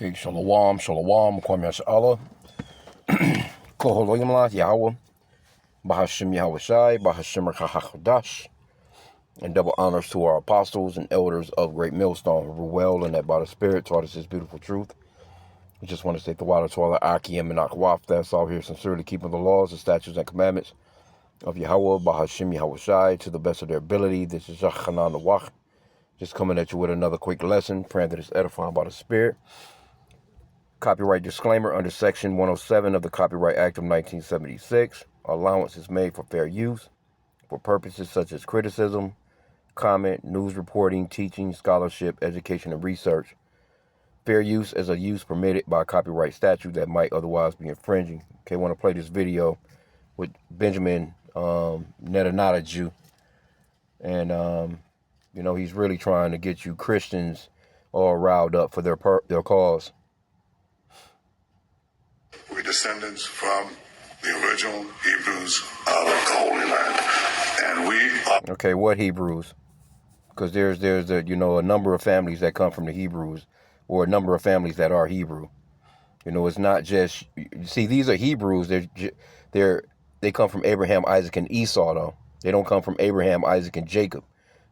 Okay, shalom, shalom, kwam yashala, koholoyimla, Yahweh, Bahashim Yahweh Shai, Bahashim Rakahachadash, and double honors to our apostles and elders of Great Millstone who rule well and that by the Spirit taught us His beautiful truth. We just want to say the water to all the H.I.M and Akwaf that's all here sincerely keeping the laws, the statutes, and commandments of Yahweh, Bahashim Yahweh Shai, to the best of their ability. This is Yachanan the Wach, just coming at you with another quick lesson, praying that it's edifying by the Spirit. Copyright disclaimer under Section 107 of the Copyright Act of 1976. Allowance is made for fair use for purposes such as criticism, comment, news reporting, teaching, scholarship, education, and research. Fair use is a use permitted by copyright statute that might otherwise be infringing. Okay, I want to play this video with Benjamin Netanyahu. And, he's really trying to get you Christians all riled up for their cause. We're descendants from the original Hebrews of the Holy Land. And we are... Okay, what Hebrews? Because there's a number of families that come from the Hebrews, or a number of families that are Hebrew. It's not just, see, these are Hebrews. They come from Abraham, Isaac, and Esau, though. They don't come from Abraham, Isaac, and Jacob.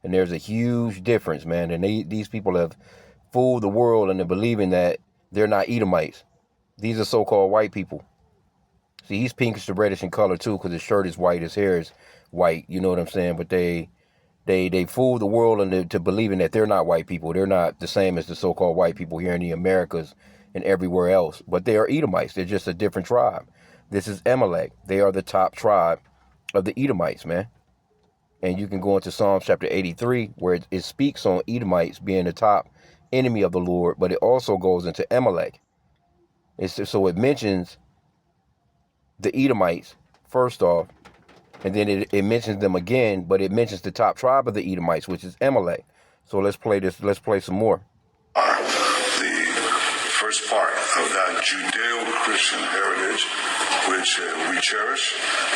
And there's a huge difference, man. And these people have fooled the world into believing that they're not Edomites. These are so-called white people. See, he's pinkish to reddish in color, too, because his shirt is white, his hair is white, you know what I'm saying? But they fool the world into believing that they're not white people. They're not the same as the so-called white people here in the Americas and everywhere else. But they are Edomites. They're just a different tribe. This is Amalek. They are the top tribe of the Edomites, man. And you can go into Psalms chapter 83, where it speaks on Edomites being the top enemy of the Lord, but it also goes into Amalek. So it mentions the Edomites first off, and then it mentions them again, but it mentions the top tribe of the Edomites, which is Amalek. So let's play this. Let's play some more. The first part of that Judeo-Christian heritage, which we cherish,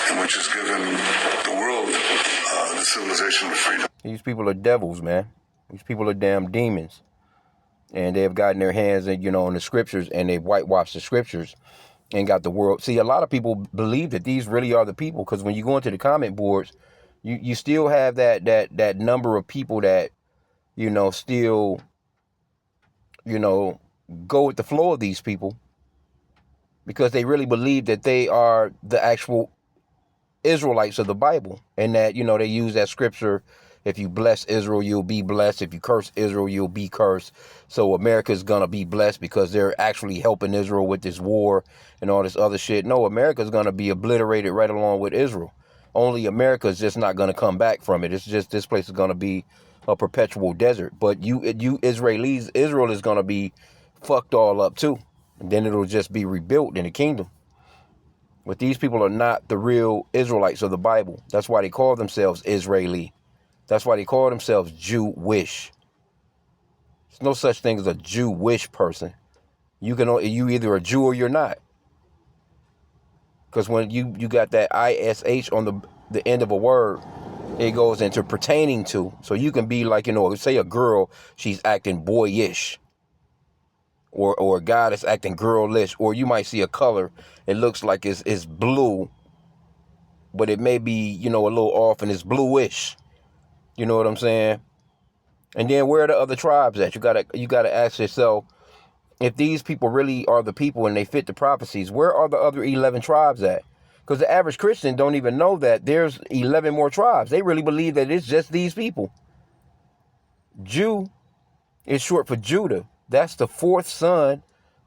and which has given the world the civilization of freedom. These people are devils, man. These people are damn demons. And they have gotten their hands, on the scriptures, and they've whitewashed the scriptures and got the world. See, a lot of people believe that these really are the people, because when you go into the comment boards, you still have that number of people that, still, go with the flow of these people, because they really believe that they are the actual Israelites of the Bible, and that, they use that scripture. If you bless Israel, you'll be blessed. If you curse Israel, you'll be cursed. So America's going to be blessed because they're actually helping Israel with this war and all this other shit. No, America's going to be obliterated right along with Israel. Only America's just not going to come back from it. It's just this place is going to be a perpetual desert. But you Israelis, Israel is going to be fucked all up too. And then it'll just be rebuilt in the kingdom. But these people are not the real Israelites of the Bible. That's why they call themselves Israeli. That's why they call themselves Jewish. There's no such thing as a Jewish person. You either a Jew or you're not. Because when you got that ISH on the end of a word, it goes into pertaining to. So you can be like, say a girl, she's acting boyish. Or a guy that's acting girlish. Or you might see a color, it looks like it's blue, but it may be, a little off and it's bluish. You know what I'm saying? And then where are the other tribes at? You gotta ask yourself, if these people really are the people and they fit the prophecies, where are the other 11 tribes at? Because the average Christian don't even know that there's 11 more tribes. They really believe that it's just these people. Jew is short for Judah. That's the fourth son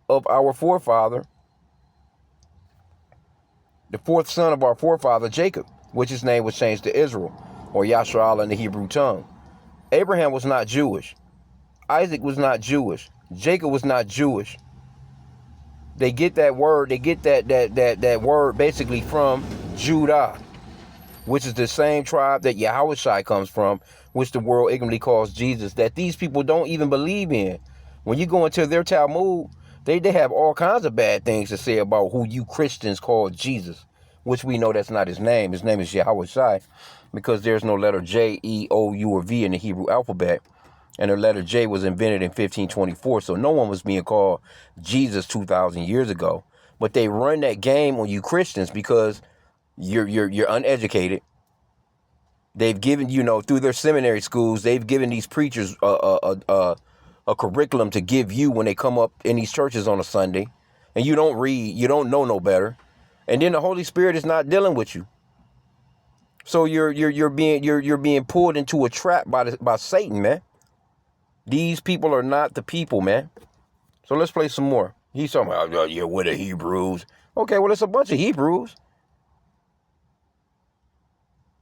of our forefather. The fourth son of our forefather, Jacob, which his name was changed to Israel, or Yasha'al in the Hebrew tongue. Abraham was not Jewish. Isaac was not Jewish. Jacob was not Jewish. They get that word, that word basically from Judah, which is the same tribe that Yahweh comes from, which the world ignorantly calls Jesus, that these people don't even believe in. When you go into their Talmud, they have all kinds of bad things to say about who you Christians call Jesus, which we know that's not his name. His name is Yahweh, because there's no letter J, E, O, U, or V in the Hebrew alphabet. And the letter J was invented in 1524. So no one was being called Jesus 2,000 years ago. But they run that game on you Christians because you're uneducated. They've given, through their seminary schools, they've given these preachers a curriculum to give you when they come up in these churches on a Sunday, and you don't read, you don't know no better, and then the Holy Spirit is not dealing with you. So you're being pulled into a trap by Satan, man. These people are not the people, man. So let's play some more. He's talking about, oh, yeah, we're the Hebrews. Okay, well, it's a bunch of Hebrews.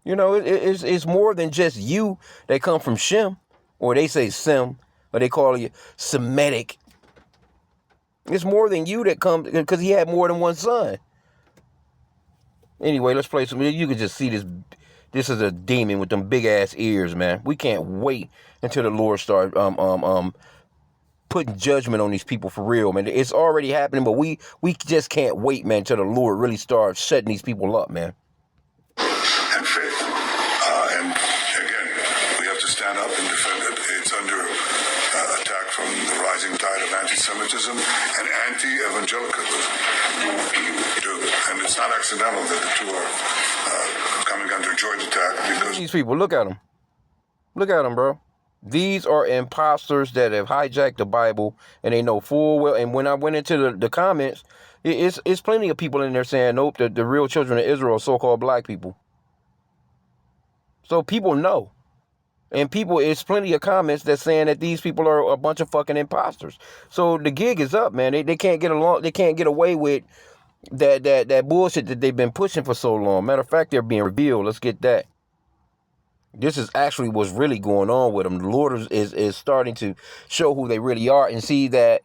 It's more than just you that come from Shem, or they say Sem, or they call you Semitic. It's more than you that come, because he had more than one son. Anyway, let's play some. You can just see this. This is a demon with them big ass ears, man. We can't wait until the Lord start putting judgment on these people for real, man. It's already happening, but we just can't wait, man, until the Lord really starts shutting these people up, man. And faith. And again, we have to stand up and defend it. It's under attack from the rising tide of anti-Semitism and anti-evangelicalism. And it's not accidental that the two are coming under joint attack because these people, look at them. Look at them, bro. These are imposters that have hijacked the Bible, and they know full well. And when I went into the comments, it's plenty of people in there saying, nope, the real children of Israel are so-called black people. So people know. And it's plenty of comments that's saying that these people are a bunch of fucking imposters. So the gig is up, man. They can't get along. They can't get away with that bullshit that they've been pushing for so long. Matter of fact, they're being revealed. Let's get that. This is actually what's really going on with them. The Lord is starting to show who they really are, and see that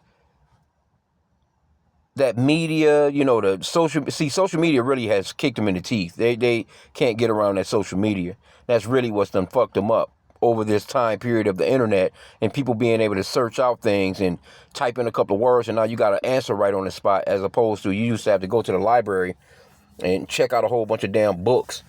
media, the social media really has kicked them in the teeth. They can't get around that social media. That's really what's done fucked them up over this time period of the internet, and people being able to search out things and type in a couple of words, and now you got an answer right on the spot, as opposed to you used to have to go to the library and check out a whole bunch of damn books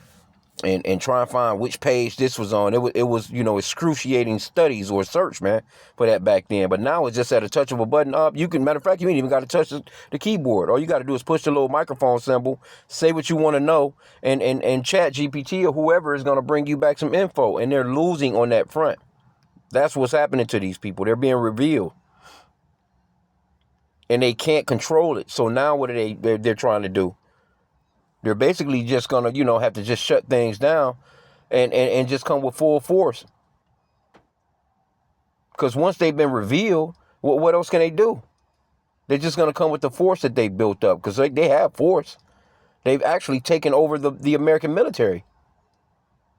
and try and find which page this was on. It was excruciating studies or search, man, for that back then. But now it's just at a touch of a button up. Matter of fact, you ain't even got to touch the keyboard. All you got to do is push the little microphone symbol, say what you want to know, and chat GPT or whoever is going to bring you back some info. And they're losing on that front. That's what's happening to these people. They're being revealed. And they can't control it. So now what are they're trying to do? They're basically just going to, have to just shut things down and just come with full force. Because once they've been revealed, what else can they do? They're just going to come with the force that they built up, because they have force. They've actually taken over the American military.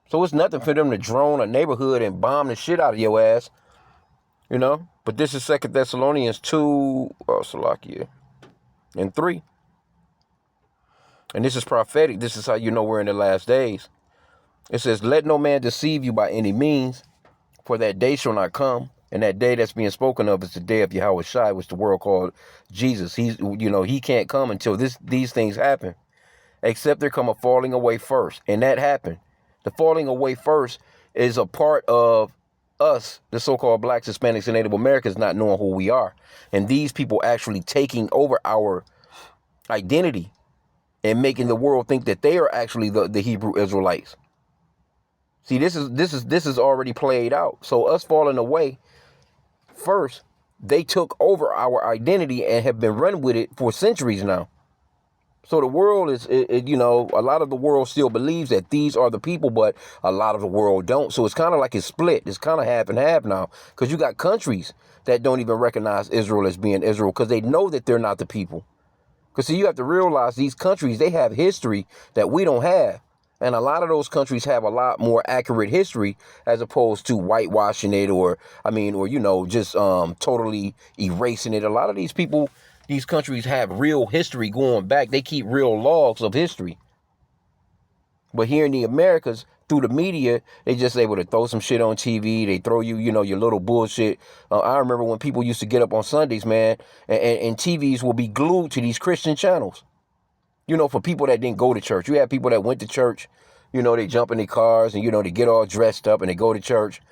So it's nothing for them to drone a neighborhood and bomb the shit out of your ass. But this is 2 Thessalonians 2, Salakia, and 3. And this is prophetic. This is how you know we're in the last days. It says, let no man deceive you by any means, for that day shall not come. And that day that's being spoken of is the day of Yahweh Shai, which the world called Jesus. He can't come until these things happen, except there come a falling away first. And that happened. The falling away first is a part of us, the so-called blacks, Hispanics, and Native Americans, not knowing who we are. And these people actually taking over our identity and making the world think that they are actually the Hebrew Israelites. See, this is already played out. So us falling away first, they took over our identity and have been running with it for centuries now. So the world a lot of the world still believes that these are the people, but a lot of the world don't. So it's kind of like it's split. It's kind of half and half now, because you got countries that don't even recognize Israel as being Israel, because they know that they're not the people. Because see, you have to realize these countries, they have history that we don't have. And a lot of those countries have a lot more accurate history, as opposed to whitewashing it or just totally erasing it. A lot of these people, these countries have real history going back. They keep real logs of history. But here in the Americas, through the media, they just able to throw some shit on TV. They throw you, your little bullshit. I remember when people used to get up on Sundays, man, and TVs will be glued to these Christian channels. For people that didn't go to church. You had people that went to church, they jump in their cars and, they get all dressed up and they go to church.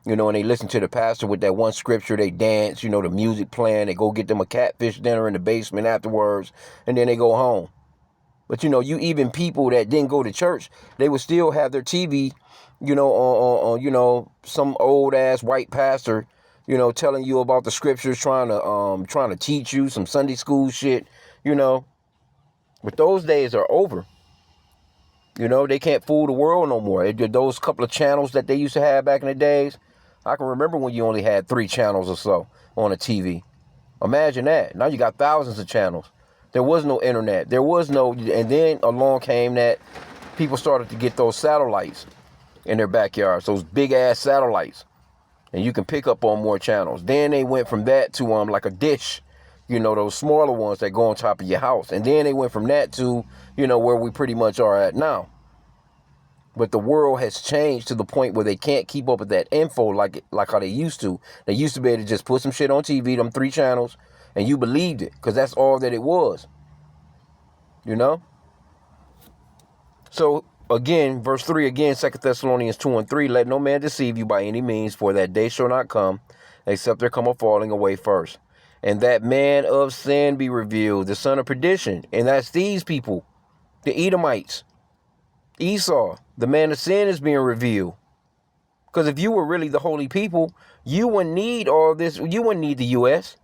You know, and they listen to the pastor with that one scripture, they dance, you know, the music playing, they go get them a catfish dinner in the basement afterwards, and then they go home. But, you know, you even people that didn't go to church, they would still have their TV, you know, on you know, some old ass white pastor, you know, telling you about the scriptures, trying to teach you some Sunday school shit, you know. But those days are over. You know, they can't fool the world no more. Those couple of channels that they used to have back in the days, I can remember when you only had 3 channels or so on a TV. Imagine that. Now you got thousands of channels. There was no internet. There was no, and then along came that people started to get those satellites in their backyards, those big ass satellites, and you can pick up on more channels. Then they went from that to like a dish, you know, those smaller ones that go on top of your house, and then they went from that to, you know, where we pretty much are at now. But the world has changed to the point where they can't keep up with that info like how they used to. They used to be able to just put some shit on TV, them 3 channels, and you believed it because that's all that it was. You know? So, again, verse 3 again, 2 Thessalonians 2 and 3, let no man deceive you by any means, for that day shall not come, except there come a falling away first. And that man of sin be revealed, the son of perdition. And that's these people, the Edomites. Esau, the man of sin, is being revealed. Because if you were really the holy people, you wouldn't need all this. You wouldn't need the U.S.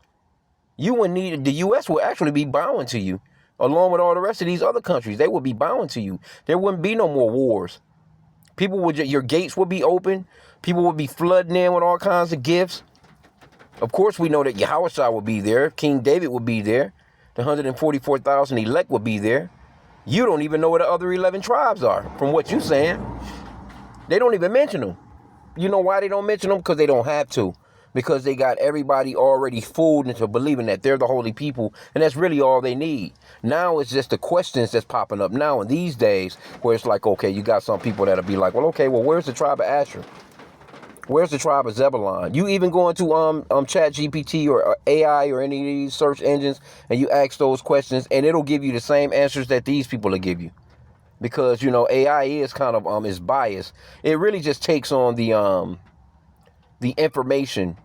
You wouldn't need, the U.S. would actually be bowing to you, along with all the rest of these other countries. They would be bowing to you. There wouldn't be no more wars. People would, your gates would be open. People would be flooding in with all kinds of gifts. Of course, we know that Yahushua would be there. King David would be there. The 144,000 elect would be there. You don't even know where the other 11 tribes are, from what you're saying. They don't even mention them. You know why they don't mention them? Because they don't have to. Because they got everybody already fooled into believing that they're the holy people, and that's really all they need. Now it's just the questions that's popping up now in these days, where it's like, okay, you got some people that'll be like, well, okay, well, where's the tribe of Asher? Where's the tribe of Zebulon? You even go into Chat GPT or AI or any of these search engines, and you ask those questions, and it'll give you the same answers that these people will give you. Because, you know, AI is kind of is biased. It really just takes on the information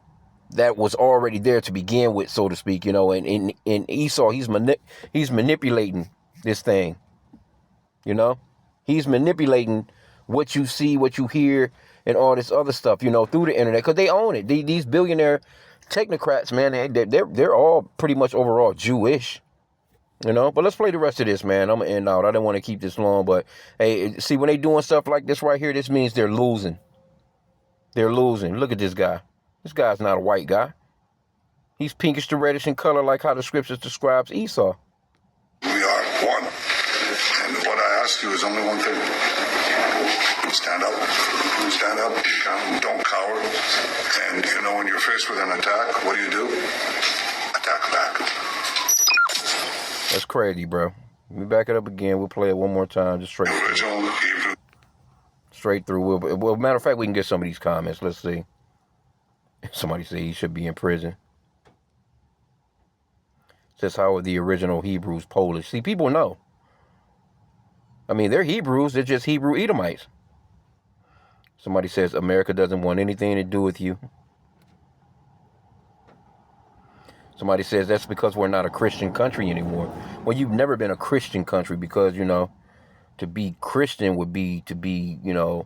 that was already there to begin with, so to speak, you know. And in Esau, he's manipulating this thing, you know. He's manipulating what you see, what you hear, and all this other stuff, you know, through the internet, because they own it. These billionaire technocrats, man, they're all pretty much overall Jewish, you know. But let's play the rest of this, man. I'm gonna end out. I didn't want to keep this long, but hey, see, when they doing stuff like this right here, this means they're losing. They're losing. Look at this guy. This guy's not a white guy. He's pinkish to reddish in color, like how the scriptures describes Esau. We are one. And what I ask you is only one thing. Stand up. Stand up. Don't cower. And, you know, when you're faced with an attack, what do? Attack back. That's crazy, bro. Let me back it up again. We'll play it one more time, just straight through. Straight through. Well, matter of fact, we can get some of these comments. Let's see. Somebody say he should be in prison. Says, how are the original Hebrews Polish? See, people know. I mean, they're Hebrews. They're just Hebrew Edomites. Somebody says, America doesn't want anything to do with you. Somebody says, that's because we're not a Christian country anymore. Well, you've never been a Christian country because, you know, to be Christian would be to be, you know,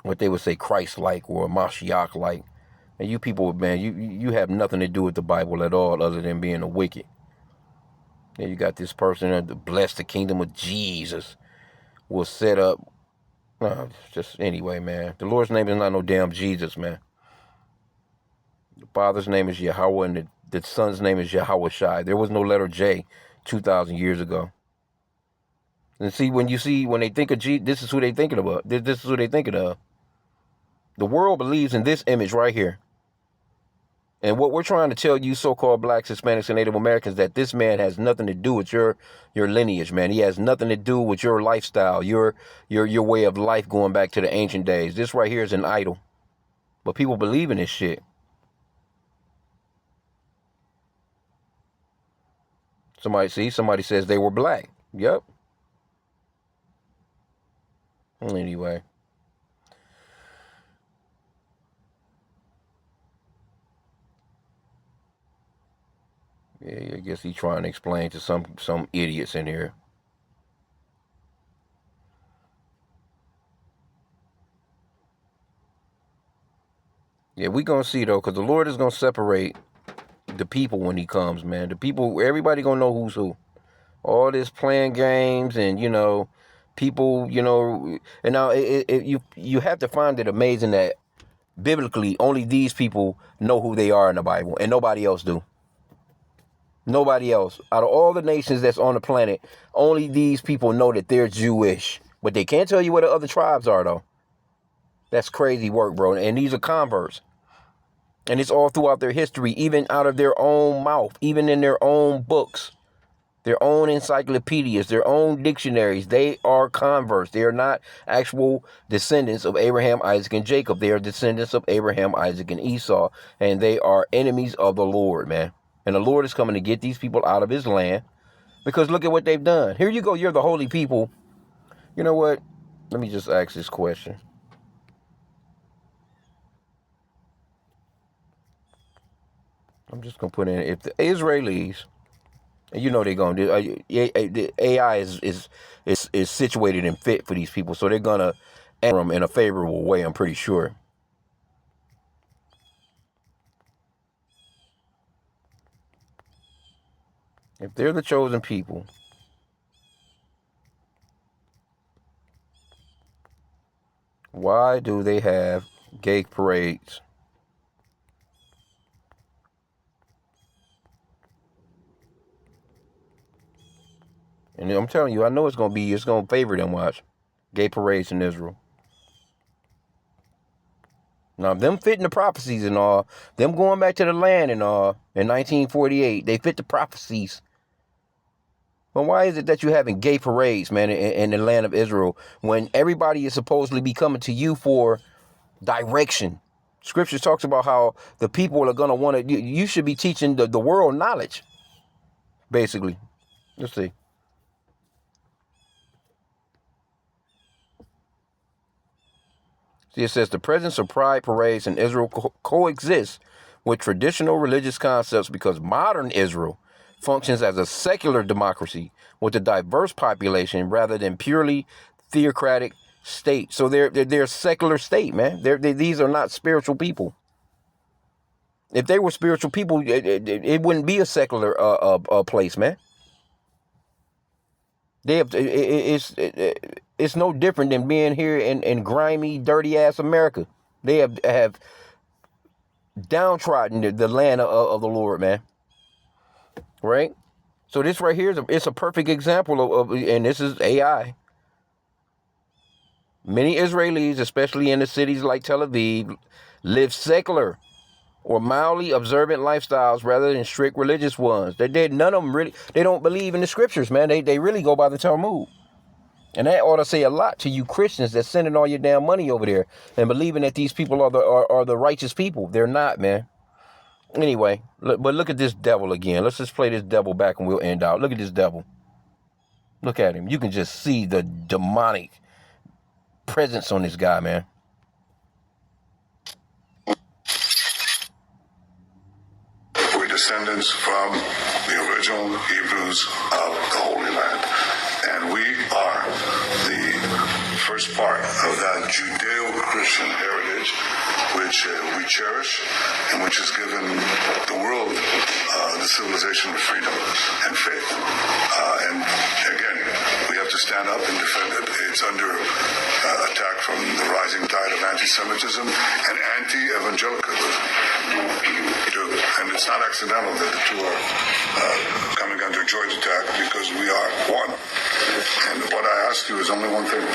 what they would say Christ-like or Mashiach-like. And you people, man, you have nothing to do with the Bible at all other than being a wicked. And you got this person that bless the kingdom of Jesus will set up. Just anyway, man. The Lord's name is not no damn Jesus, man. The Father's name is Yahweh, and the Son's name is Yahweh Shai. There was no letter J 2,000 years ago. And see, when they think of Jesus, this is who they thinking about. This is who they thinking of. The world believes in this image right here. And what we're trying to tell you so-called blacks, Hispanics, and Native Americans, that this man has nothing to do with your lineage, man. He has nothing to do with your lifestyle, your way of life going back to the ancient days. This right here is an idol. But people believe in this shit. Somebody says they were black. Yep. Anyway. Yeah, I guess he's trying to explain to some idiots in here. Yeah, we gonna see though, because the Lord is gonna separate the people when he comes, man. The people, everybody gonna know who's who. All this playing games and, people, and now you have to find it amazing that biblically only these people know who they are in the Bible and nobody else do. Nobody else. Out of all the nations that's on the planet, only these people know that they're Jewish. But they can't tell you what the other tribes are, though. That's crazy work, bro. And these are converts. And it's all throughout their history, even out of their own mouth, even in their own books, their own encyclopedias, their own dictionaries. They are converts. They are not actual descendants of Abraham, Isaac, and Jacob. They are descendants of Abraham, Isaac, and Esau. And they are enemies of the Lord, man. And the Lord is coming to get these people out of his land. Because look at what they've done. Here you go. You're the holy people. You know what? Let me just ask this question. I'm just going to put in, if the Israelis, and you know they're going to do, the AI is situated and fit for these people. So they're going to enter them in a favorable way, I'm pretty sure. If they're the chosen people, why do they have gay parades? And I'm telling you, I know it's going to favor them, watch. Gay parades in Israel. Now, them fitting the prophecies and all, them going back to the land and all in 1948, they fit the prophecies. But why is it that you having gay parades, man, in the land of Israel when everybody is supposedly be coming to you for direction? Scripture talks about how the people are going to want to, you should be teaching the world knowledge, basically. Let's see. See, it says the presence of pride parades in Israel coexists with traditional religious concepts because modern Israel functions as a secular democracy with a diverse population rather than purely theocratic state. So they're a secular state, man. These are not spiritual people. If they were spiritual people, it wouldn't be a secular place, man. They have, it's no different than being here in grimy, dirty ass America. They have downtrodden the land of the Lord, man. Right? So this right here it's a perfect example of, and this is AI. Many Israelis, especially in the cities like Tel Aviv, live secular or mildly observant lifestyles rather than strict religious ones. None of them really, they don't believe in the scriptures, man. They really go by the Talmud. And that ought to say a lot to you Christians that's sending all your damn money over there and believing that these people are the righteous people. They're not, man. Anyway, but look at this devil again. Let's just play this devil back and we'll end out. Look at this devil. Look at him. You can just see the demonic presence on this guy, man. We're descendants from the original Hebrews of the Holy Land. And we are the first part of that Judeo-Christian heritage which we cherish and which has given the world the civilization of freedom and faith. And again, we have to stand up and defend it. It's under attack from the rising tide of anti-Semitism and anti-evangelicalism. And it's not accidental that the two are coming under joint attack because we are one. And what I ask you is only one thing.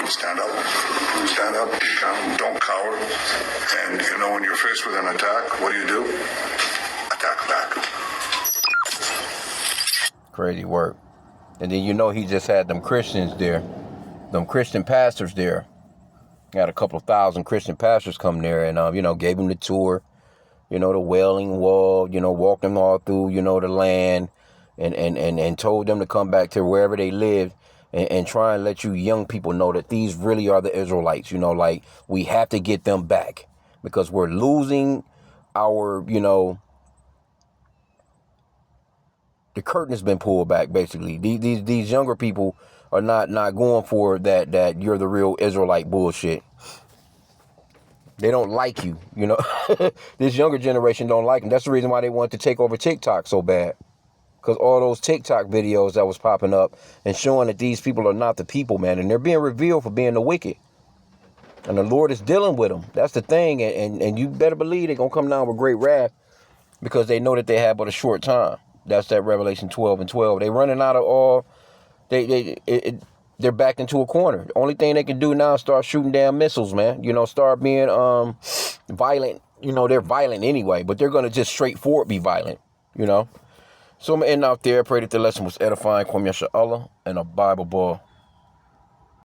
Stand up. Stand up. Don't cower. And, when you're faced with an attack, what do? Attack back. Crazy work. And then he just had them Christians there. Them Christian pastors there. Got a couple of thousand Christian pastors come there and, gave them the tour. The Wailing Wall, walked them all through, the land and told them to come back to wherever they lived and try and let you young people know that these really are the Israelites, like we have to get them back because we're losing our, The curtain has been pulled back, basically. These younger people are not going for that you're the real Israelite bullshit. They don't like you, you know. This younger generation don't like them. That's the reason why they want to take over TikTok so bad. Because all those TikTok videos that was popping up and showing that these people are not the people, man. And they're being revealed for being the wicked. And the Lord is dealing with them. That's the thing. And you better believe they're going to come down with great wrath because they know that they have but a short time. That's that Revelation 12 and 12. They running out of all. They're backed into a corner. The only thing they can do now is start shooting down missiles, man. You know, start being violent. You know, they're violent anyway, but they're going to just straightforward be violent, you know. So I'm going to end out there. I pray that the lesson was edifying. Kwam Yasha Allah and a Bible ball.